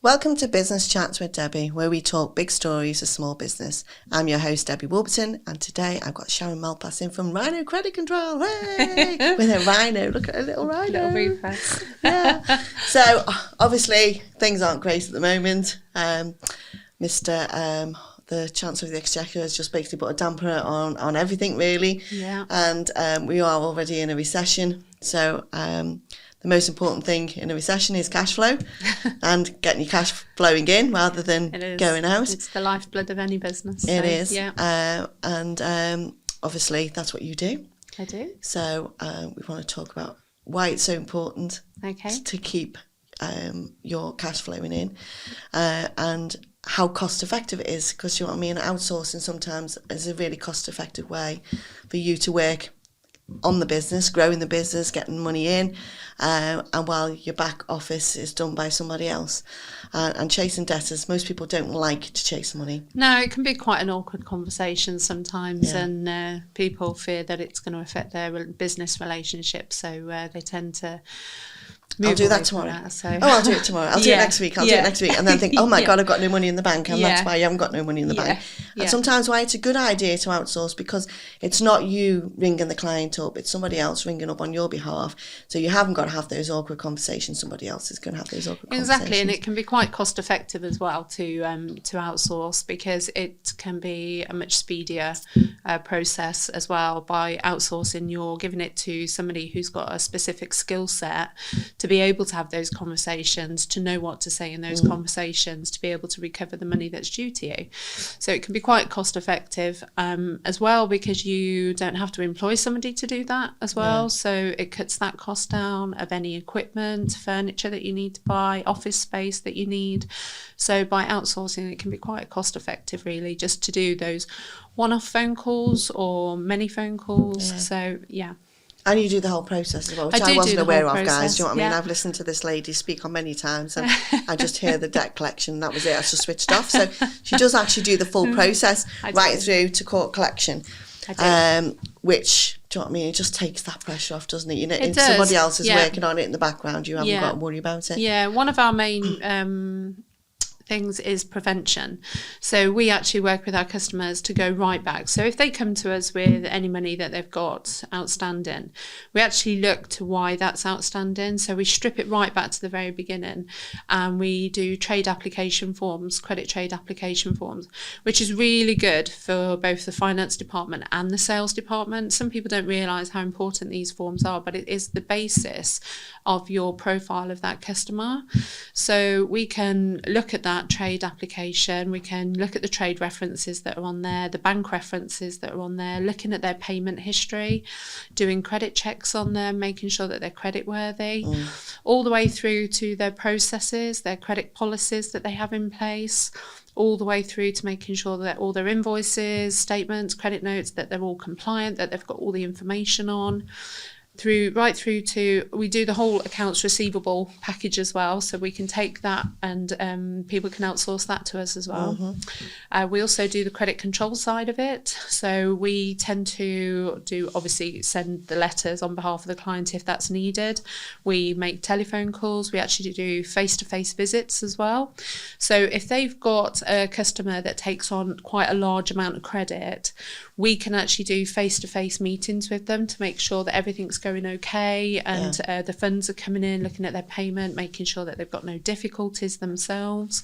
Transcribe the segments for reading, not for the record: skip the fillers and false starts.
Welcome to Business Chats with Debbie, where we talk big stories of small business. I'm your host, Debbie Warburton, and today I've got Sharron Malpass in from Rhino Credit Control. Hey! With a rhino. Look at a little rhino. Little refresh. Yeah. So, obviously, things aren't great at the moment. The Chancellor of the Exchequer has just basically put a damper on everything, really. Yeah. And we are already in a recession. So, the most important thing in a recession is cash flow and getting your cash flowing in rather than going out. It's the lifeblood of any business. It is. Yeah. Obviously, that's what you do. I do. So we want to talk about why it's so important to keep your cash flowing in and how cost effective it is, because you know what I mean, outsourcing sometimes is a really cost effective way for you to work on the business, growing the business, getting money in, and while your back office is done by somebody else. And chasing debtors, most people don't like to chase money. No, it can be quite an awkward conversation sometimes, and people fear that it's going to affect their business relationship, so they tend to I'll do that tomorrow. I'll do it tomorrow. I'll do it next week. I'll do it next week. And then think, oh my God, I've got no money in the bank. And that's why you haven't got no money in the bank. And sometimes why it's a good idea to outsource, because it's not you ringing the client up. It's somebody else ringing up on your behalf. So you haven't got to have those awkward conversations. Somebody else is going to have those awkward conversations. Exactly. And it can be quite cost effective as well to outsource, because it can be a much speedier process as well. By outsourcing, you're giving it to somebody who's got a specific skill set to be able to have those conversations, to know what to say in those conversations, to be able to recover the money that's due to you. So it can be quite cost effective as well, because you don't have to employ somebody to do that as well. So it cuts that cost down of any equipment, furniture that you need to buy, office space that you need. So by outsourcing, it can be quite cost effective, really, just to do those one-off phone calls or many phone calls. So And you do the whole process as well, which I wasn't aware of, guys. Do you know what I mean? I've listened to this lady speak on many times, and I just hear the debt collection. That was it. I just switched off. So she does actually do the full process right through to court collection, which, do you know what I mean? It just takes that pressure off, doesn't it? You know, it does. Somebody else is working on it in the background. You haven't got to worry about it. Yeah, one of our main things is prevention. So we actually work with our customers to go right back. So if they come to us with any money that they've got outstanding, we actually look to why that's outstanding. So we strip it right back to the very beginning, and we do trade application forms, credit trade application forms, which is really good for both the finance department and the sales department. Some people don't realise how important these forms are, but it is the basis of your profile of that customer. So we can look at that trade application, we can look at the trade references that are on there, the bank references that are on there, looking at their payment history, doing credit checks on them, making sure that they're credit worthy, all the way through to their processes, their credit policies that they have in place, all the way through to making sure that all their invoices, statements, credit notes, that they're all compliant, that they've got all the information on. Right through to, we do the whole accounts receivable package as well, so we can take that and people can outsource that to us as well. We also do the credit control side of it, so we tend to obviously send the letters on behalf of the client if that's needed. We make telephone calls, we actually do face-to-face visits as well. So if they've got a customer that takes on quite a large amount of credit, we can actually do face-to-face meetings with them to make sure that everything's going okay and the funds are coming in, looking at their payment, making sure that they've got no difficulties themselves,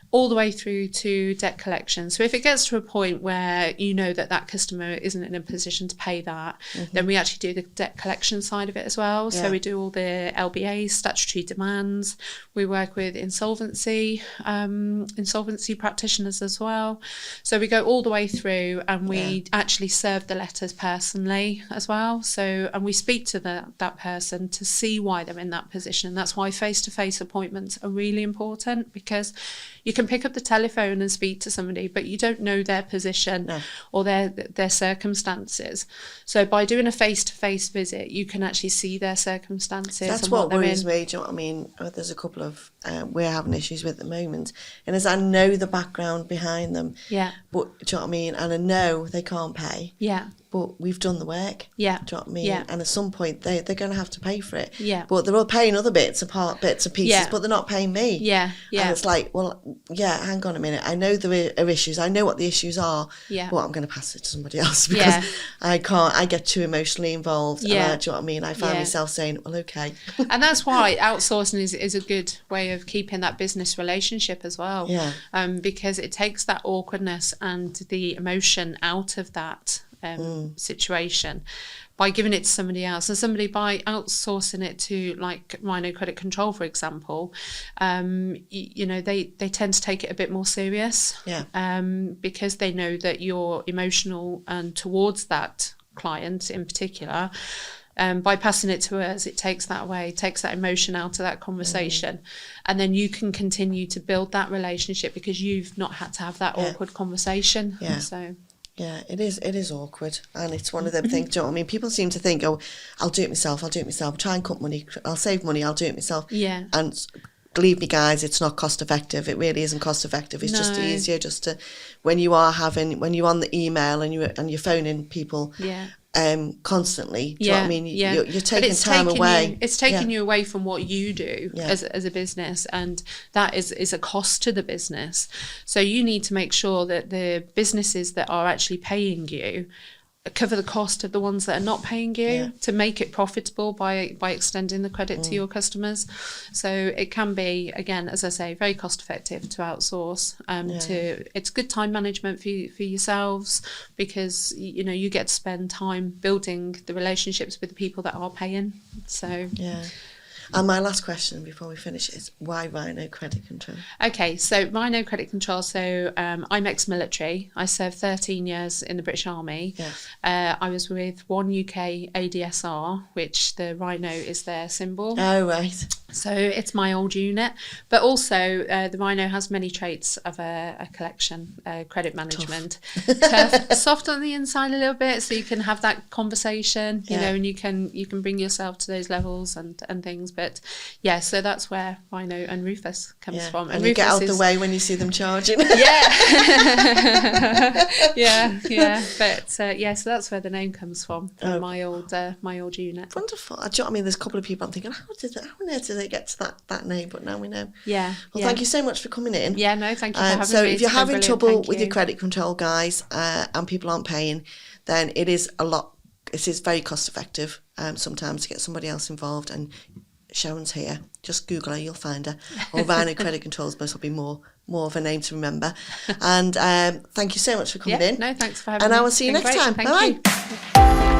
all the way through to debt collection. So if it gets to a point where you know that that customer isn't in a position to pay that, then we actually do the debt collection side of it as well. So we do all the LBAs, statutory demands. We work with insolvency practitioners as well. So we go all the way through, and we actually serve the letters personally as well. So, and we speak to that person to see why they're in that position. That's why face-to-face appointments are really important, because you can pick up the telephone and speak to somebody, but you don't know their position or their circumstances. So by doing a face-to-face visit, you can actually see their circumstances. That's and what they're worries in. me. Do you know what I mean? There's a couple of we're having issues with at the moment. And as I know the background behind them, but do you know what I mean? And I know they can't pay. But we've done the work. Do you know what I mean? And at some point they're going to have to pay for it. But they're all paying other bits and pieces, but they're not paying me. And it's like, well, hang on a minute. I know there are issues. I know what the issues are. But I'm going to pass it to somebody else because I can't. I get too emotionally involved. And do you know what I mean? I find myself saying, well, okay. And that's why outsourcing is a good way of keeping that business relationship as well. Because it takes that awkwardness and the emotion out of that situation by giving it to somebody else, and by outsourcing it to like Rhino Credit Control, for example, they tend to take it a bit more serious because they know that you're emotional and towards that client in particular. By passing it to us, it takes that away, takes that emotion out of that conversation, and then you can continue to build that relationship because you've not had to have that awkward conversation. So yeah, it is awkward, and it's one of them things. Do you know what I mean? People seem to think, oh, I'll do it myself, try and cut money, I'll save money, I'll do it myself. And believe me, guys, it's not cost effective. It really isn't cost effective. It's just easier just to, when you're on the email and you're phoning people constantly. Do you know what I mean? You're taking time away. It's taking you away from what you do as a business, and that is a cost to the business. So you need to make sure that the businesses that are actually paying you cover the cost of the ones that are not paying you to make it profitable by extending the credit to your customers. So it can be, again, as I say, very cost effective to outsource. It's good time management for yourselves, because you get to spend time building the relationships with the people that are paying. So and my last question before we finish is, why Rhino Credit Control? Okay, so Rhino Credit Control. So I'm ex-military. I served 13 years in the British Army. I was with one UK ADSR, which the Rhino is their symbol. Oh, right. So it's my old unit. But also the Rhino has many traits of a collection, credit management. Tough, soft on the inside a little bit, so you can have that conversation, and you can bring yourself to those levels and things. But so that's where Rhino and Rufus comes from. And you get out the way when you see them charging. But so that's where the name comes from my old unit. Wonderful. Do you know what I mean? There's a couple of people I'm thinking, how on earth did they get to that name? But now we know. Well, thank you so much for coming in. No, thank you for having me. So if you're having trouble with your credit control, guys, and people aren't paying, then it is very cost effective sometimes to get somebody else involved. And Sharron's here. Just Google her, you'll find her. Or Rhino Credit Control's most will be more of a name to remember. And thank you so much for coming in. No, thanks for having me. And I will see you next time. Bye.